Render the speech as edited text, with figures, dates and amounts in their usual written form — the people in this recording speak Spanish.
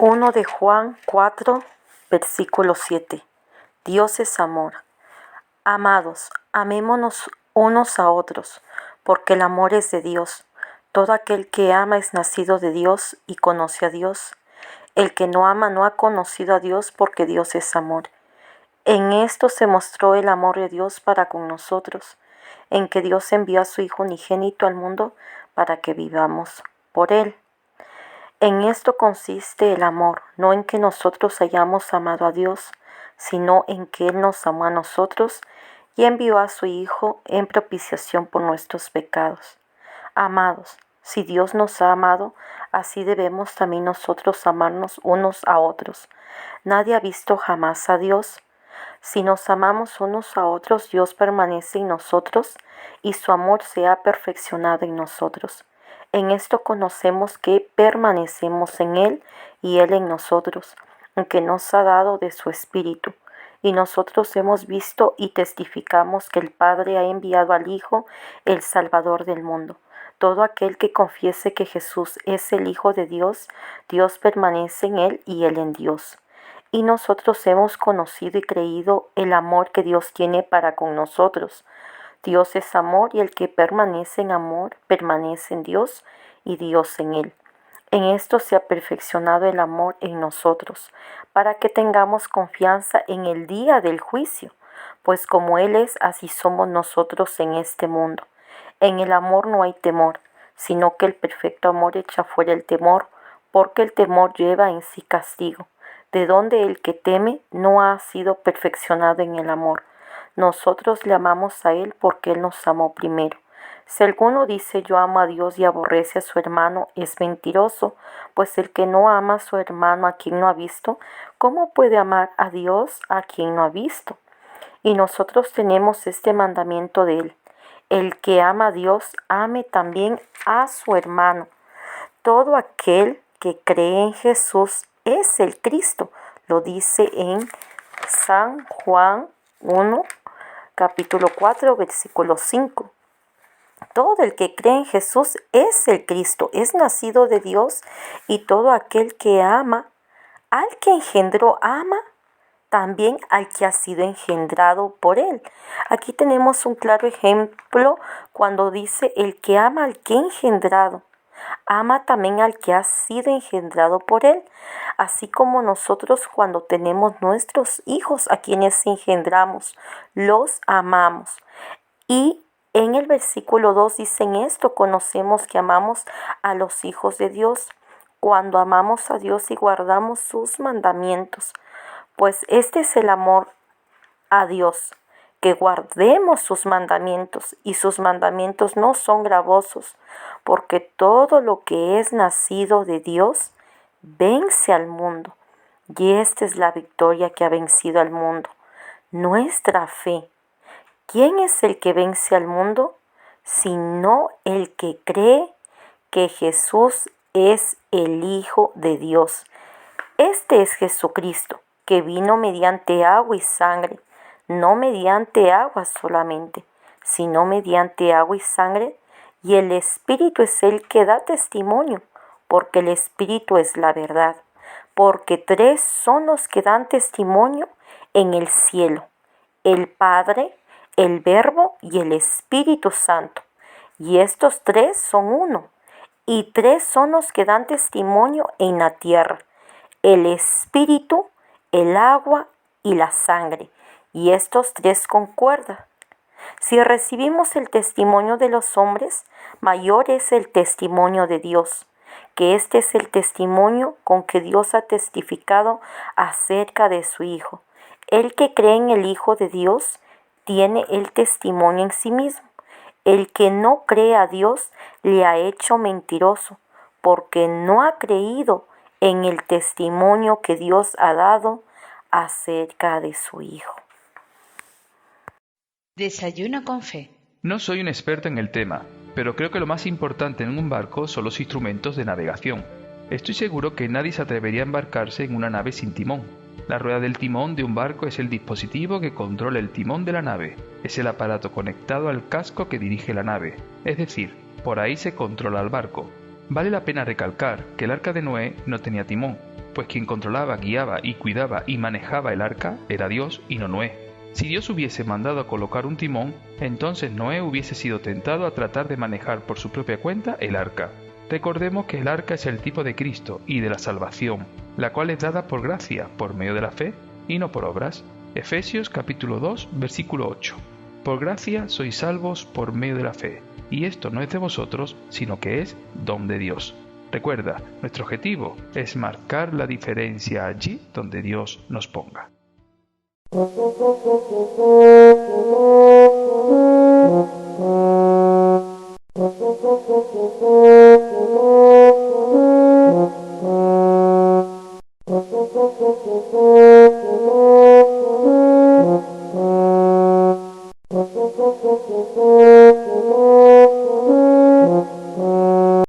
1 de Juan 4, versículo 7. Dios es amor. Amados, amémonos unos a otros, porque el amor es de Dios. Todo aquel que ama es nacido de Dios y conoce a Dios. El que no ama no ha conocido a Dios, porque Dios es amor. En esto se mostró el amor de Dios para con nosotros, en que Dios envió a su Hijo unigénito al mundo para que vivamos por Él. En esto consiste el amor, no en que nosotros hayamos amado a Dios, sino en que Él nos amó a nosotros y envió a su Hijo en propiciación por nuestros pecados. Amados, si Dios nos ha amado, así debemos también nosotros amarnos unos a otros. Nadie ha visto jamás a Dios. Si nos amamos unos a otros, Dios permanece en nosotros y su amor se ha perfeccionado en nosotros. En esto conocemos que permanecemos en Él y Él en nosotros, aunque nos ha dado de su Espíritu. Y nosotros hemos visto y testificamos que el Padre ha enviado al Hijo, el Salvador del mundo. Todo aquel que confiese que Jesús es el Hijo de Dios, Dios permanece en Él y Él en Dios. Y nosotros hemos conocido y creído el amor que Dios tiene para con nosotros. Dios es amor y el que permanece en amor permanece en Dios y Dios en él. En esto se ha perfeccionado el amor en nosotros, para que tengamos confianza en el día del juicio, pues como Él es, así somos nosotros en este mundo. En el amor no hay temor, sino que el perfecto amor echa fuera el temor, porque el temor lleva en sí castigo, de donde el que teme no ha sido perfeccionado en el amor. Nosotros le amamos a Él porque Él nos amó primero. Si alguno dice yo amo a Dios y aborrece a su hermano, es mentiroso, pues el que no ama a su hermano a quien no ha visto, ¿cómo puede amar a Dios a quien no ha visto? Y nosotros tenemos este mandamiento de Él: el que ama a Dios, ame también a su hermano. Todo aquel que cree en Jesús es el Cristo. Lo dice en San Juan 1, capítulo 4, versículo 5. Todo el que cree en Jesús es el Cristo, es nacido de Dios, y todo aquel que ama al que engendró, ama también al que ha sido engendrado por él. Aquí tenemos un claro ejemplo cuando dice el que ama al que ha engendrado, ama también al que ha sido engendrado por él, así como nosotros cuando tenemos nuestros hijos a quienes engendramos, los amamos. Y en el versículo 2 dicen esto: conocemos que amamos a los hijos de Dios, cuando amamos a Dios y guardamos sus mandamientos. Pues este es el amor a Dios, que guardemos sus mandamientos, y sus mandamientos no son gravosos, porque todo lo que es nacido de Dios vence al mundo. Y esta es la victoria que ha vencido al mundo: nuestra fe. ¿Quién es el que vence al mundo? Sino el que cree que Jesús es el Hijo de Dios. Este es Jesucristo, que vino mediante agua y sangre, no mediante agua solamente, sino mediante agua y sangre, y el Espíritu es el que da testimonio, porque el Espíritu es la verdad. Porque tres son los que dan testimonio en el cielo: el Padre, el Verbo y el Espíritu Santo. Y estos tres son uno. Y tres son los que dan testimonio en la tierra: el Espíritu, el agua y la sangre. Y estos tres concuerdan. Si recibimos el testimonio de los hombres, mayor es el testimonio de Dios, que este es el testimonio con que Dios ha testificado acerca de su Hijo. El que cree en el Hijo de Dios tiene el testimonio en sí mismo. El que no cree a Dios le ha hecho mentiroso, porque no ha creído en el testimonio que Dios ha dado acerca de su Hijo. Desayuno con fe. No soy un experto en el tema, pero creo que lo más importante en un barco son los instrumentos de navegación. Estoy seguro que nadie se atrevería a embarcarse en una nave sin timón. La rueda del timón de un barco es el dispositivo que controla el timón de la nave. Es el aparato conectado al casco que dirige la nave, es decir, por ahí se controla el barco. Vale la pena recalcar que el Arca de Noé no tenía timón. pues quien controlaba, guiaba y cuidaba y manejaba el arca era Dios y no Noé. Si Dios hubiese mandado a colocar un timón, entonces Noé hubiese sido tentado a tratar de manejar por su propia cuenta el arca. Recordemos que el arca es el tipo de Cristo y de la salvación, la cual es dada por gracia, por medio de la fe, y no por obras. Efesios capítulo 2, versículo 8. Por gracia sois salvos por medio de la fe, y esto no es de vosotros, sino que es don de Dios. Recuerda, nuestro objetivo es marcar la diferencia allí donde Dios nos ponga.